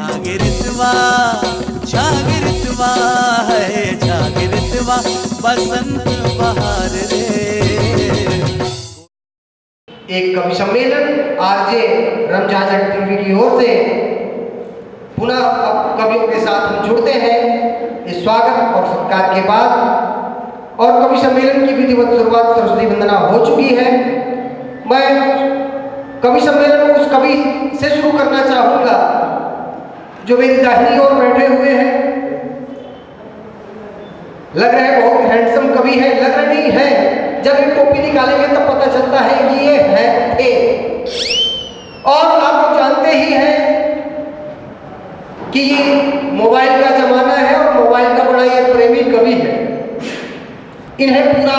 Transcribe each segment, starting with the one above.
जागिरतवा जागिरतवा है जागिरतवा बसंत बहार रे। एक कवि सम्मेलन आरजे रमजान टीवी की ओर से पुनः अब कवियों के साथ हम जुड़ते हैं इस स्वागत और सत्कार के बाद। और कवि सम्मेलन की विधिवत शुरुआत सरस्वती वंदना हो चुकी है। मैं कवि सम्मेलन को उस कवि से शुरू करना चाहूँगा जो मेरी दाहिनी ओर बैठे हुए हैं। लग रहा है बहुत हैंडसम कवि है, लग रहा नहीं है, जब ये टोपी निकालेंगे तब पता चलता है कि ये है थे। और आप लोग जानते ही हैं कि ये मोबाइल का जमाना है और मोबाइल का बड़ा ये प्रेमी कवि है। इन्हें पूरा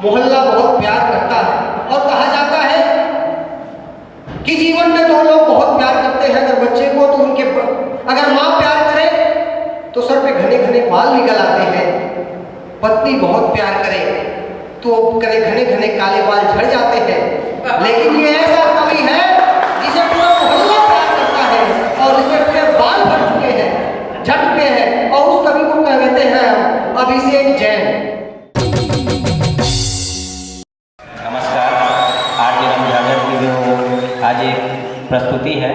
मोहल्ला बहुत प्यार करता है और कहा जाता है कि जीवन में दो लोग बहुत प्यार करते हैं। अगर बच्चे को तो उनके अगर माँ प्यार करे तो सर पे घने घने बाल निकल आते हैं, पत्नी बहुत प्यार करे तो घने घने काले बाल झड़ जाते हैं। लेकिन ये ऐसा कवि है जिसे पूरा मोहल्ला प्यार करता है और जिसके पूरे बाल भर चुके हैं, झड़ चुके हैं, और उस कवि को कहते हैं अभिषेक जैन। आज एक प्रस्तुति है,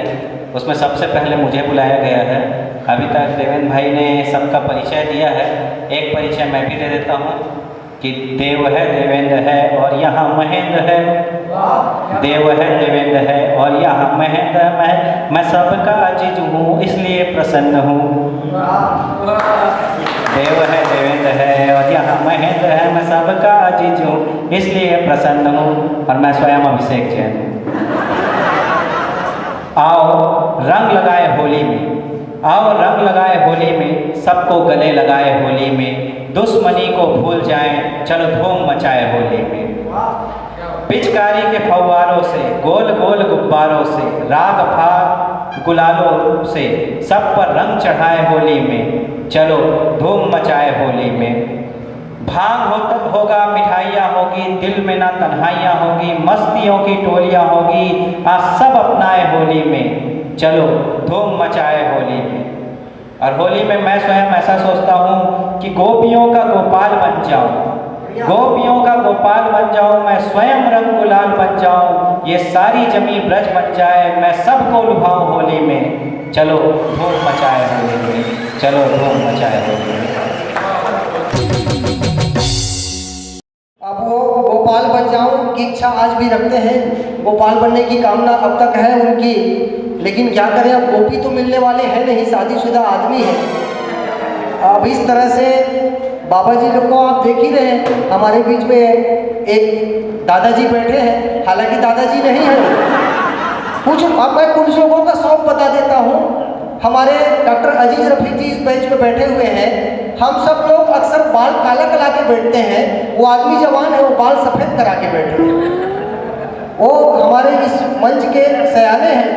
उसमें सबसे पहले मुझे बुलाया गया है। अभी तक देवेंद्र भाई ने सबका परिचय दिया है, एक परिचय मैं भी दे देता हूँ कि देव है देवेंद्र है और यहाँ महेंद्र है। देव है देवेंद्र है और यहाँ महेंद्र है। मैं सबका अजीज हूँ इसलिए प्रसन्न हूँ। देव है देवेंद्र है और यहाँ महेंद्र है। मैं सबका अजीज हूँ इसलिए प्रसन्न हूँ और मैं स्वयं अभिषेक जैन हूँ। आओ रंग लगाए होली में, आओ रंग लगाए होली में, सबको गले लगाए होली में, दुश्मनी को भूल जाएं, चलो धूम मचाए होली में। पिचकारी के फव्वारों से, गोल गोल गुब्बारों से, राग फाग गुलालों से, सब पर रंग चढ़ाए होली में, चलो धूम मचाए होली में। भांग होगा मिठाइयाँ होगी, दिल में ना तन्हाइयाँ होगी, मस्तियों की टोलियाँ होगी, आज सब अपनाए होली में, चलो धूम मचाए होली में। और होली में मैं स्वयं ऐसा सोचता हूँ कि गोपियों का गोपाल बन जाऊँ, गोपियों का गोपाल बन जाऊँ, मैं स्वयं रंग गुलाल बन जाऊँ, ये सारी जमी ब्रज बन जाए, मैं सबको लुभाऊँ होली में, चलो धूम मचाए होली में, चलो धूम मचाए होली में। अब वो गोपाल बन जाऊं की इच्छा आज भी रखते हैं, गोपाल बनने की कामना अब तक है उनकी, लेकिन क्या करें, अब गोपी तो मिलने वाले हैं नहीं, शादीशुदा आदमी है। अब इस तरह से बाबा जी लोग को आप देख ही रहे हैं। हमारे बीच में एक दादाजी बैठे हैं, हालांकि दादाजी नहीं है कुछ। अब मैं कुछ लोगों का शौक बता देता हूँ। हमारे डॉक्टर अजीज रफीक जी इस बेंच पे बैठे हुए हैं। हम सब लोग अक्सर बाल काला करा के बैठते हैं, वो आदमी जवान है वो बाल सफ़ेद करा के बैठे हैं। वो हमारे इस मंच के सयाने हैं,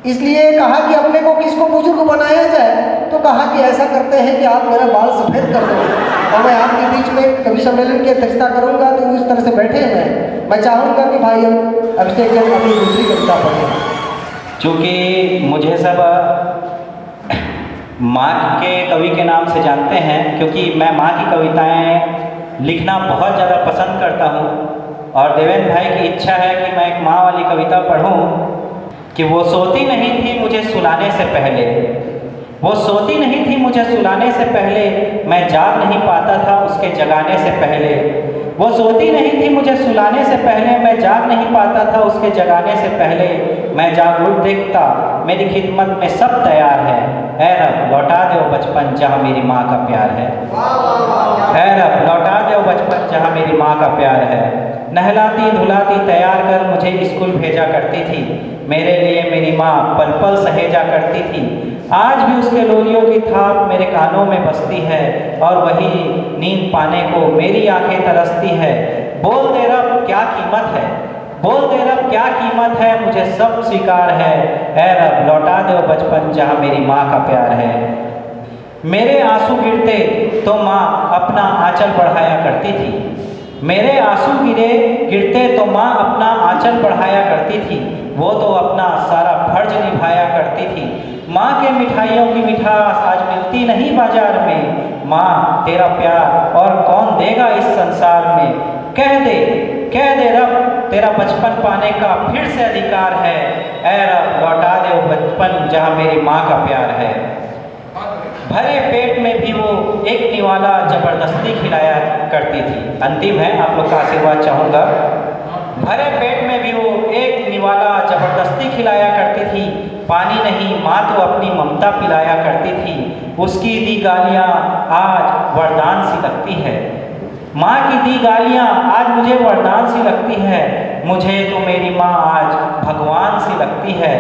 इसलिए कहा कि अपने को किसको बुजुर्ग बनाया जाए, तो कहा कि ऐसा करते हैं कि आप मेरा बाल सफ़ेद कर दो और मैं आपके बीच में कवि सम्मेलन की अध्यक्षता करूँगा। तो इस तरह से बैठे हुए हैं। मैं चाहूँगा कि भाई अभिषेक जैन अपनी दूसरी कविता पढ़ें। चूँकि मुझे सब माँ के कवि के नाम से जानते हैं, क्योंकि मैं माँ की कविताएं लिखना बहुत ज़्यादा पसंद करता हूँ और देवेंद्र भाई की इच्छा है कि मैं एक माँ वाली कविता पढ़ूँ कि वो सोती नहीं थी मुझे सुलाने से पहले, वो सोती नहीं थी मुझे सुलाने से पहले, मैं जाग नहीं पाता था उसके जगाने से पहले। वो सोती नहीं थी मुझे सुलाने से पहले, मैं जाग नहीं पाता था उसके जगाने से पहले। मैं जाग उठ देखता मेरी खिदमत में सब तैयार है, ऐ रब लौटा दो बचपन जहाँ मेरी माँ का प्यार है। ऐ रब लौटा दो बचपन जहाँ मेरी माँ का प्यार है। नहलाती धुलाती तैयार कर मुझे स्कूल भेजा करती थी, मेरे लिए मेरी माँ पल पल सहेजा करती थी। आज भी उसके लोरियों की थाप मेरे कानों में बसती है और वही नींद पाने को मेरी आंखें तरसती है। बोल दे रब क्या कीमत है, बोल दे रब क्या कीमत है, मुझे सब स्वीकार है, ऐ रब लौटा दो बचपन जहाँ मेरी माँ का प्यार है। मेरे आंसू गिरते तो माँ अपना आंचल बढ़ाया करती थी, मेरे आंसू गिरते तो माँ अपना आंचल बढ़ाया करती थी, वो तो अपना सारा फर्ज निभाया करती थी। माँ के मिठाइयों की मिठास आज मिलती नहीं बाजार में। माँ तेरा प्यार और कौन देगा इस संसार में। कह दे रब, तेरा बचपन पाने का फिर से अधिकार है। ऐ रब लौटा दे वो बचपन जहाँ मेरी माँ का प्यार है। भरे पेट में भी वो एक निवाला जबरदस्ती खिलाया करती थी। अंतिम है, आप लोग का आशीर्वाद चाहूँगा। भरे पेट में भी वो एक निवाला जबरदस्ती खिलाया करती थी। पानी नहीं माँ तो अपनी ममता पिलाया करती थी। उसकी दी गालियाँ आज वरदान सी लगती है। माँ की दी गालियाँ आज मुझे वरदान सी लगती है। मुझे तो मेरी माँ आज भगवान सी लगती है।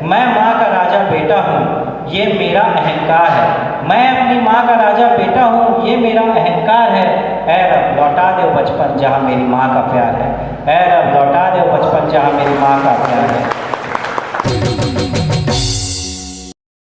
मैं माँ का राजा बेटा हूँ, ये मेरा अहंकार है। मैं अपनी माँ का राजा बेटा हूँ, ये मेरा अहंकार है। ऐ रब लौटा दे बचपन जहाँ मेरी माँ का प्यार है। ऐ रब लौटा दे बचपन जहाँ मेरी माँ का प्यार है।